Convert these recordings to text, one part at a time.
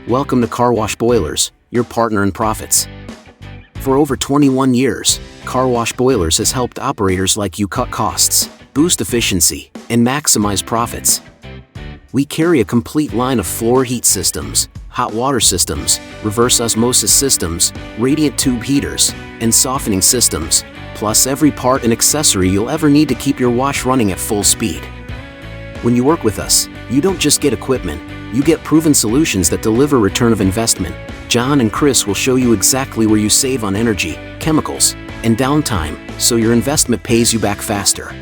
Welcome to Carwash Boilers, your partner in profits. For over 21 years, Carwash Boilers has helped operators like you cut costs, boost efficiency, and maximize profits. We carry a complete line of floor heat systems, hot water systems, reverse osmosis systems, radiant tube heaters, and softening systems, plus every part and accessory you'll ever need to keep your wash running at full speed. When you work with us, you don't just get equipment, you get proven solutions that deliver return of investment. John and Chris will show you exactly where you save on energy, chemicals, and downtime, so your investment pays you back faster.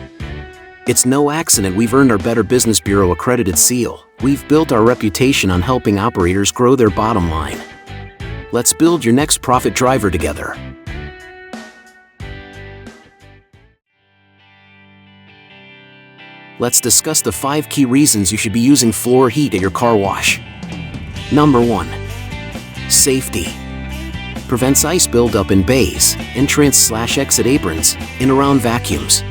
It's no accident we've earned our Better Business Bureau accredited seal. We've built our reputation on helping operators grow their bottom line. Let's build your next profit driver together. Let's discuss the 5 key reasons you should be using floor heat at your car wash. Number 1. Safety. Prevents ice buildup in bays, entrance/exit aprons, and around vacuums.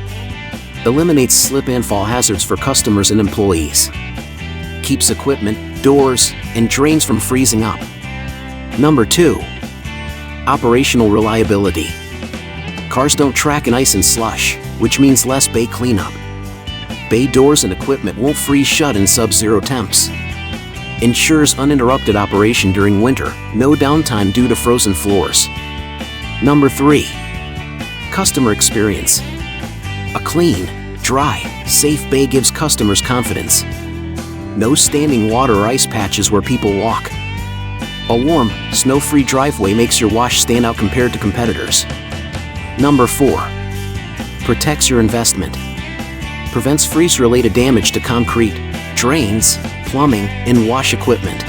Eliminates slip and fall hazards for customers and employees. Keeps equipment, doors, and drains from freezing up. Number 2. Operational reliability. Cars don't track in ice and slush, which means less bay cleanup. Bay doors and equipment won't freeze shut in sub-zero temps. Ensures uninterrupted operation during winter, no downtime due to frozen floors. Number 3. Customer experience. A clean, dry, safe bay gives customers confidence. No standing water or ice patches where people walk. A warm, snow-free driveway makes your wash stand out compared to competitors. Number 4. Protects your investment. Prevents freeze-related damage to concrete, drains, plumbing, and wash equipment.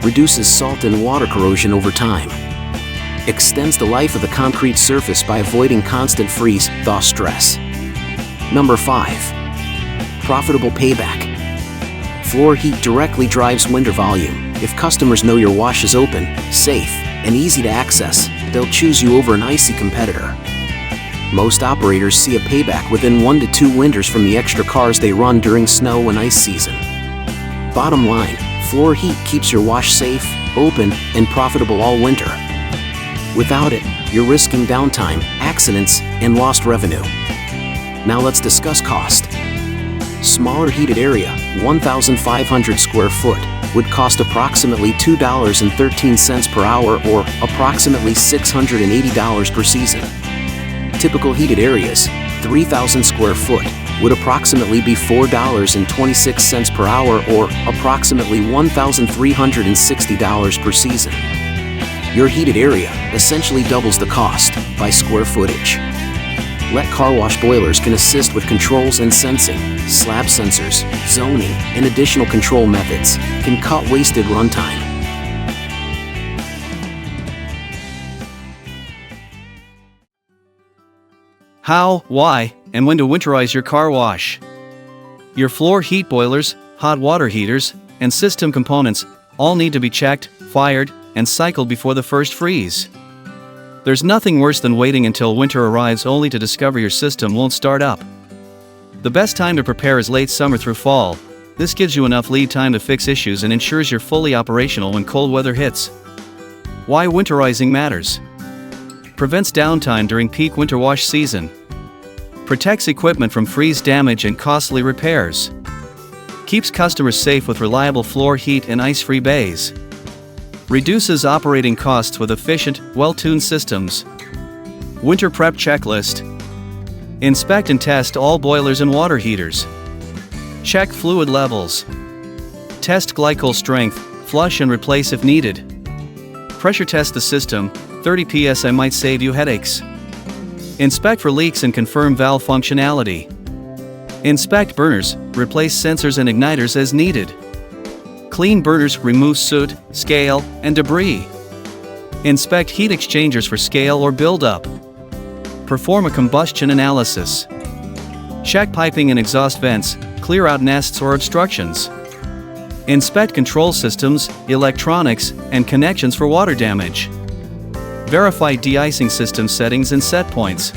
Reduces salt and water corrosion over time. Extends the life of the concrete surface by avoiding constant freeze-thaw stress. Number 5. Profitable payback. Floor heat directly drives winter volume. If customers know your wash is open, safe, and easy to access, they'll choose you over an icy competitor. Most operators see a payback within 1 to 2 winters from the extra cars they run during snow and ice season. Bottom line, floor heat keeps your wash safe, open, and profitable all winter. Without it, you're risking downtime, accidents, and lost revenue. Now let's discuss cost. Smaller heated area, 1,500 square foot, would cost approximately $2.13 per hour or approximately $680 per season. Typical heated areas, 3,000 square foot, would approximately be $4.26 per hour or approximately $1,360 per season. Your heated area essentially doubles the cost by square footage. Let Carwash Boilers can assist with controls and sensing. Slab sensors, zoning, and additional control methods can cut wasted runtime. How, why, and when to winterize your car wash. Your floor heat boilers, hot water heaters, and system components all need to be checked, fired, and cycled before the first freeze. There's nothing worse than waiting until winter arrives only to discover your system won't start up. The best time to prepare is late summer through fall. This gives you enough lead time to fix issues and ensures you're fully operational when cold weather hits. Why winterizing matters. Prevents downtime during peak winter wash season. Protects equipment from freeze damage and costly repairs. Keeps customers safe with reliable floor heat and ice-free bays. Reduces operating costs with efficient, well-tuned systems. Winter prep checklist. Inspect and test all boilers and water heaters. Check fluid levels. Test glycol strength, flush and replace if needed. Pressure test the system, 30 psi might save you headaches. Inspect for leaks and confirm valve functionality. Inspect burners, replace sensors and igniters as needed. Clean burners, remove soot, scale, and debris. Inspect heat exchangers for scale or buildup. Perform a combustion analysis. Check piping and exhaust vents, clear out nests or obstructions. Inspect control systems, electronics, and connections for water damage. Verify de-icing system settings and set points.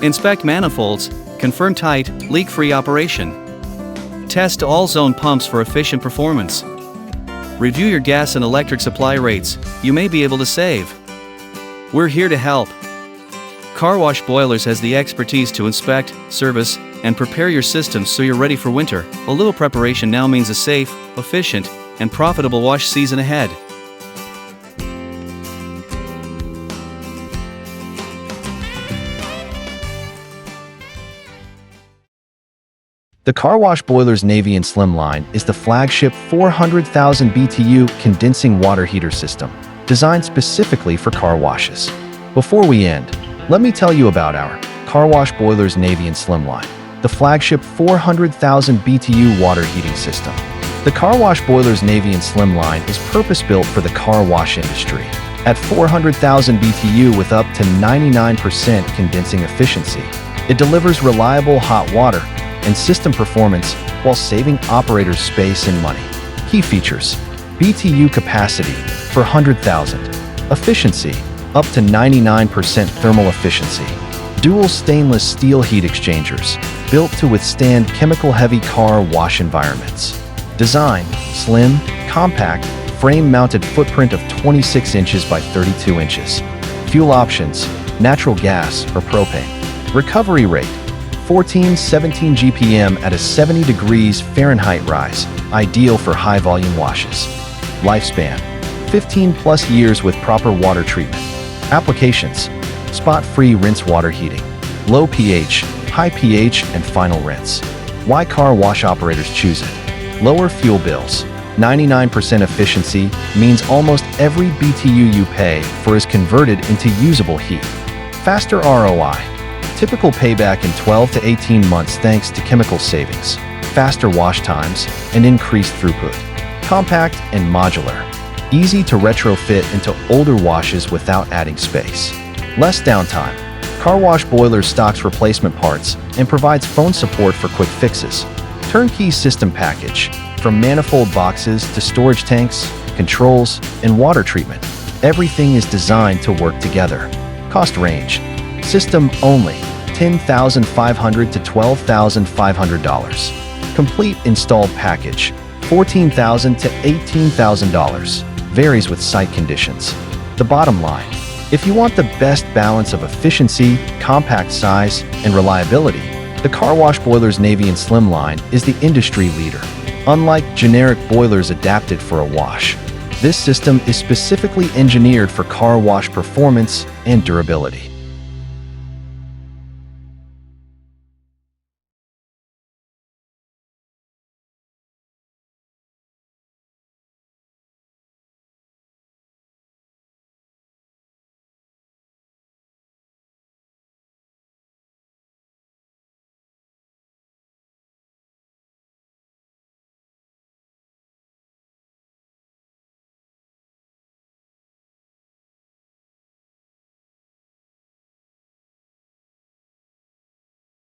Inspect manifolds, confirm tight, leak-free operation. Test all zone pumps for efficient performance. Review your gas and electric supply rates, you may be able to save. We're here to help. Carwash Boilers has the expertise to inspect, service, and prepare your systems so you're ready for winter. A little preparation now means a safe, efficient, and profitable wash season ahead. The Carwash Boilers Navy and Slim line is the flagship 400,000 BTU condensing water heater system, designed specifically for car washes. Before we end, let me tell you about our Carwash Boilers Navy and Slim line, the flagship 400,000 BTU water heating system. The Carwash Boilers Navy and Slim line is purpose-built for the car wash industry. At 400,000 BTU with up to 99% condensing efficiency, it delivers reliable hot water and system performance while saving operators space and money. Key features: BTU capacity for 100,000, efficiency up to 99% thermal efficiency, dual stainless steel heat exchangers built to withstand chemical-heavy car wash environments. Design: slim, compact, frame-mounted footprint of 26 inches by 32 inches. Fuel options: natural gas or propane. Recovery rate: 14-17 GPM at a 70 degrees Fahrenheit rise, ideal for high-volume washes. Lifespan: 15+ years with proper water treatment. Applications: spot-free rinse water heating, low pH, high pH, and final rinse. Why car wash operators choose it? Lower fuel bills. 99% efficiency means almost every BTU you pay for is converted into usable heat. Faster ROI. Typical payback in 12 to 18 months thanks to chemical savings, faster wash times, and increased throughput. Compact and modular. Easy to retrofit into older washes without adding space. Less downtime. Carwash Boilers stocks replacement parts and provides phone support for quick fixes. Turnkey system package. From manifold boxes to storage tanks, controls, and water treatment, everything is designed to work together. Cost range. System only, $10,500 to $12,500. Complete installed package, $14,000 to $18,000. Varies with site conditions. The bottom line: if you want the best balance of efficiency, compact size, and reliability, the Carwash Boilers Navy and Slim line is the industry leader. Unlike generic boilers adapted for a wash, this system is specifically engineered for car wash performance and durability.